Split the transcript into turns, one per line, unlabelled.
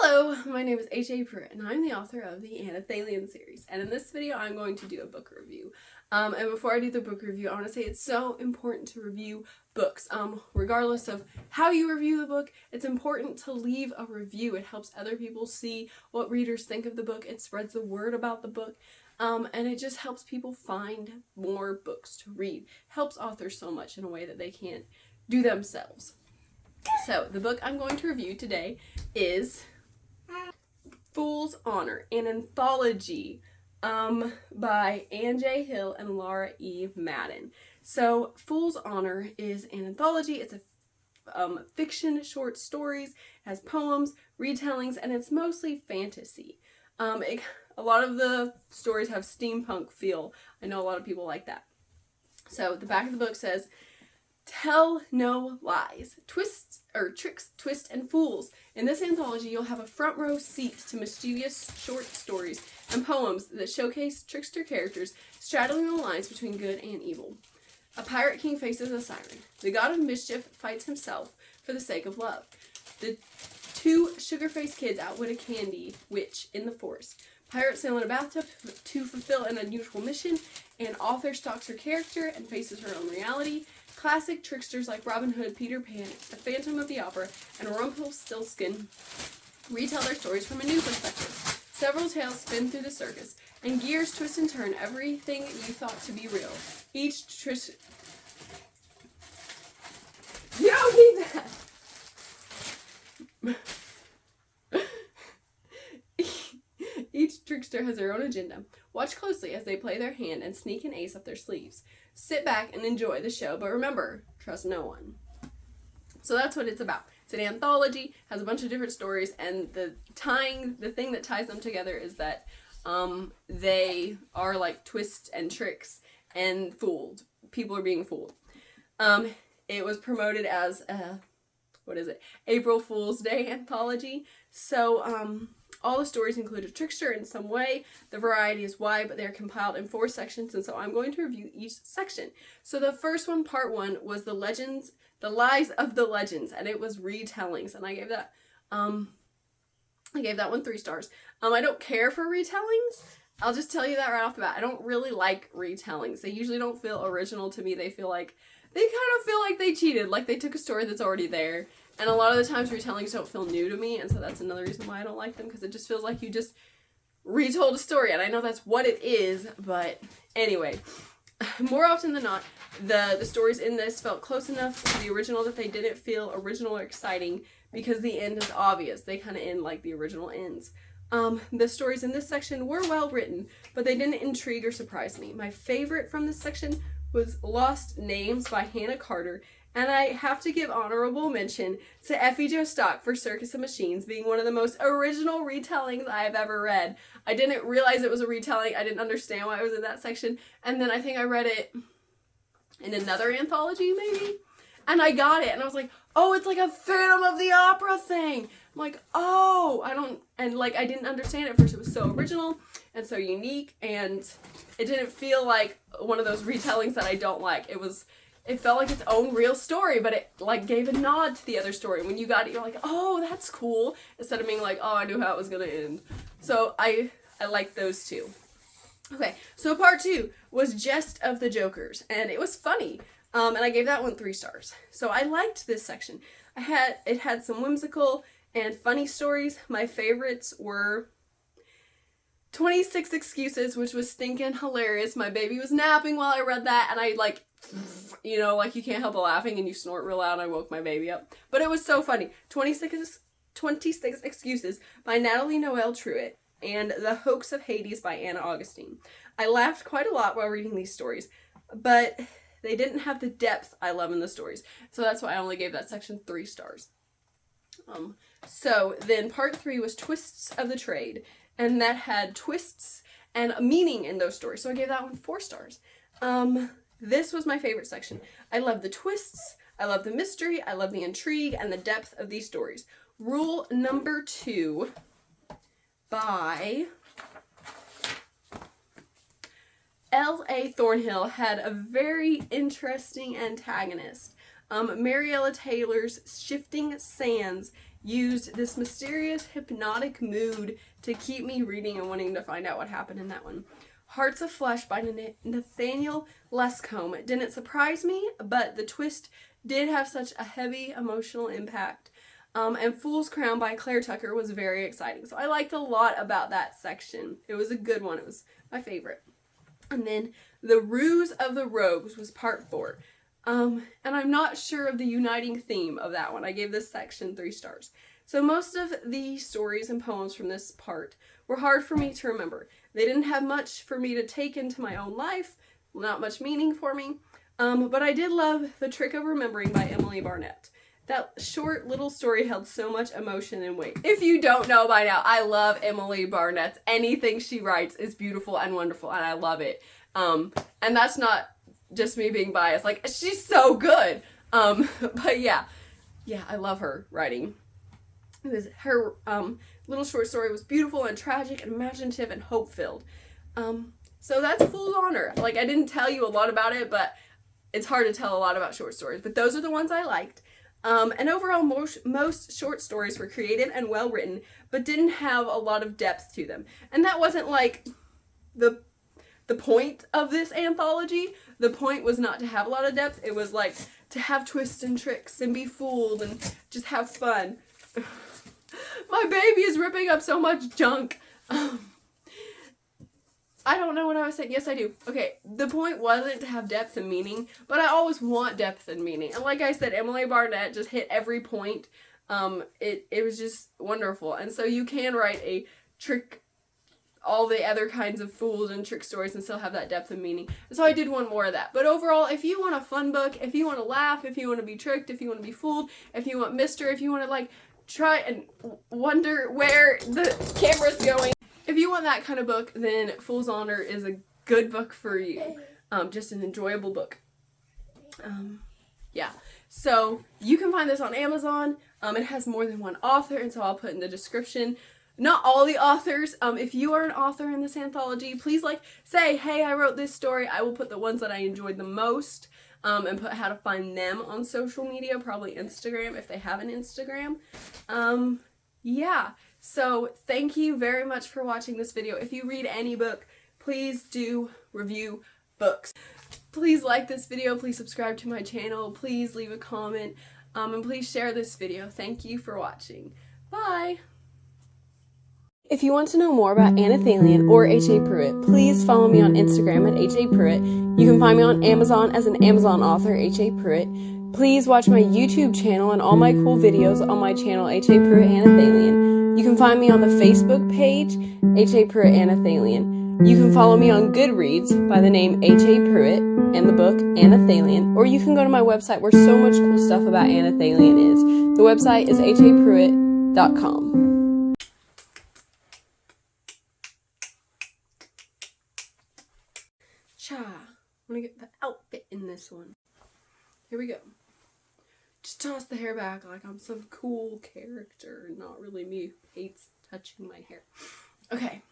Hello, my name is H.A. Pruitt, and I'm the author of the Anthology series. And in this video, I'm going to do a book review. And before I do the book review, I want to say it's so important to review books. Regardless of how you review the book, it's important to leave a review. It helps other people see what readers think of the book. It spreads the word about the book. And it just helps people find more books to read. Helps authors so much in a way that they can't do themselves. So, the book I'm going to review today is Fool's Honor, an anthology by Ann J. Hill and Lara E. Madden. So, Fool's Honor is an anthology. It's a fiction, short stories, it has poems, retellings, and it's mostly fantasy. A lot of the stories have steampunk feel. I know a lot of people like that. So, the back of the book says, "Tell no lies. Tricks, twists, and fools. In this anthology, you'll have a front row seat to mischievous short stories and poems that showcase trickster characters straddling the lines between good and evil. A pirate king faces a siren. The god of mischief fights himself for the sake of love. The two sugar-faced kids outwit a candy witch in the forest. Pirates sail in a bathtub to fulfill an unusual mission, and author stalks her character and faces her own reality. Classic tricksters like Robin Hood, Peter Pan, the Phantom of the Opera, and Rumpelstiltskin retell their stories from a new perspective. Several tales spin through the circus, and gears twist and turn everything you thought to be real. You don't need that! Each trickster has their own agenda. Watch closely as they play their hand and sneak an ace up their sleeves. Sit back and enjoy the show, but remember, trust no one." So that's what it's about. It's an anthology, has a bunch of different stories, and the thing that ties them together is that they are like twists and tricks and fooled. People are being fooled. It was promoted as a, April Fool's Day anthology. So, all the stories include a trickster in some way. The variety is wide, but they're compiled in 4 sections, and so I'm going to review each section. So the first one, part 1, was the lies of the legends, and it was retellings, and I gave that one 3 stars. I don't care for retellings. I'll just tell you that right off the bat. I don't really like retellings. They usually don't feel original to me. They kind of feel like they cheated, like they took a story that's already there. And a lot of the times retellings don't feel new to me, and so that's another reason why I don't like them, because it just feels like you just retold a story, and I know that's what it is, but anyway. More often than not, the stories in this felt close enough to the original that they didn't feel original or exciting, because the end is obvious. They kind of end like the original ends. The stories in this section were well written, but they didn't intrigue or surprise me. My favorite from this section was Lost Names by Hannah Carter, and I have to give honorable mention to Effie Joe Stock for Circus of Machines being one of the most original retellings I have ever read. I didn't realize it was a retelling. I didn't understand why it was in that section. And then I think I read it in another anthology, maybe? And I got it. And I was like, oh, it's like a Phantom of the Opera thing. I'm like, oh, I didn't understand it at first. It was so original and so unique. And it didn't feel like one of those retellings that I don't like. It felt like its own real story, but it like gave a nod to the other story. When you got it, you're like, oh, that's cool. Instead of being like, oh, I knew how it was going to end. So I like those two. Okay, so part 2 was Jest of the Jokers, and it was funny. And I gave that one 3 stars. So I liked this section. It had some whimsical and funny stories. My favorites were 26 Excuses, which was stinking hilarious. My baby was napping while I read that, and I you can't help but laughing and you snort real loud. I woke my baby up. But it was so funny. 26 Excuses by Natalie Noel Truitt and The Hoax of Hades by Anna Augustine. I laughed quite a lot while reading these stories, but they didn't have the depth I love in the stories. So that's why I only gave that section 3 stars. So then part 3 was Twists of the Trade, and that had twists and a meaning in those stories. So I gave that one 4 stars. This was my favorite section. I love the twists, I love the mystery, I love the intrigue, and the depth of these stories. Rule number 2 by L.A. Thornhill had a very interesting antagonist. Mariella Taylor's Shifting Sands used this mysterious hypnotic mood to keep me reading and wanting to find out what happened in that one. Hearts of Flesh by Nathaniel Lescombe didn't surprise me, but the twist did have such a heavy emotional impact. And Fool's Crown by Claire Tucker was very exciting. So I liked a lot about that section. It was a good one. It was my favorite. And then The Ruse of the Rogues was part 4. And I'm not sure of the uniting theme of that one. I gave this section 3 stars. So most of the stories and poems from this part were hard for me to remember. They didn't have much for me to take into my own life, not much meaning for me. But I did love The Trick of Remembering by Emily Barnett. That short little story held so much emotion and weight. If you don't know by now, I love Emily Barnett. Anything she writes is beautiful and wonderful, and I love it. And that's not just me being biased. Like, she's so good. But yeah, I love her writing. It was her little short story was beautiful and tragic and imaginative and hope-filled. So that's Fool's Honor. Like, I didn't tell you a lot about it, but it's hard to tell a lot about short stories. But those are the ones I liked. And overall, most short stories were creative and well written, but didn't have a lot of depth to them. And that wasn't like the point of this anthology. The point was not to have a lot of depth. It was like to have twists and tricks and be fooled and just have fun. My baby is ripping up so much junk. I don't know what I was saying. Yes, I do. Okay, the point wasn't to have depth and meaning, but I always want depth and meaning. And like I said, Emily Barnett just hit every point. It was just wonderful. And so you can write a trick, all the other kinds of fools and trick stories and still have that depth and meaning. And so I did want more of that. But overall, if you want a fun book, if you want to laugh, if you want to be tricked, if you want to be fooled, if you want mystery, if you want to like try and wonder where the camera's going, if you want that kind of book, then Fool's Honor is a good book for you. Just an enjoyable book. Yeah. So you can find this on Amazon. It has more than one author, and so I'll put in the description. Not all the authors. If you are an author in this anthology, please say, hey, I wrote this story. I will put the ones that I enjoyed the most, and put how to find them on social media, probably Instagram if they have an Instagram. Yeah. So thank you very much for watching this video. If you read any book, please do review books. Please like this video. Please subscribe to my channel. Please leave a comment. And please share this video. Thank you for watching. Bye. If you want to know more about Anna Thalian or H.A. Pruitt, please follow me on Instagram at H.A. Pruitt. You can find me on Amazon as an Amazon author, H.A. Pruitt. Please watch my YouTube channel and all my cool videos on my channel, H.A. Pruitt Anna Thalian. You can find me on the Facebook page, H.A. Pruitt Anna Thalian. You can follow me on Goodreads by the name H.A. Pruitt and the book Anna Thalian. Or you can go to my website where so much cool stuff about Anna Thalian is. The website is hapruitt.com. Cha. I'm gonna get the outfit in this one. Here we go. Just toss the hair back like I'm some cool character, not really me who hates touching my hair. Okay.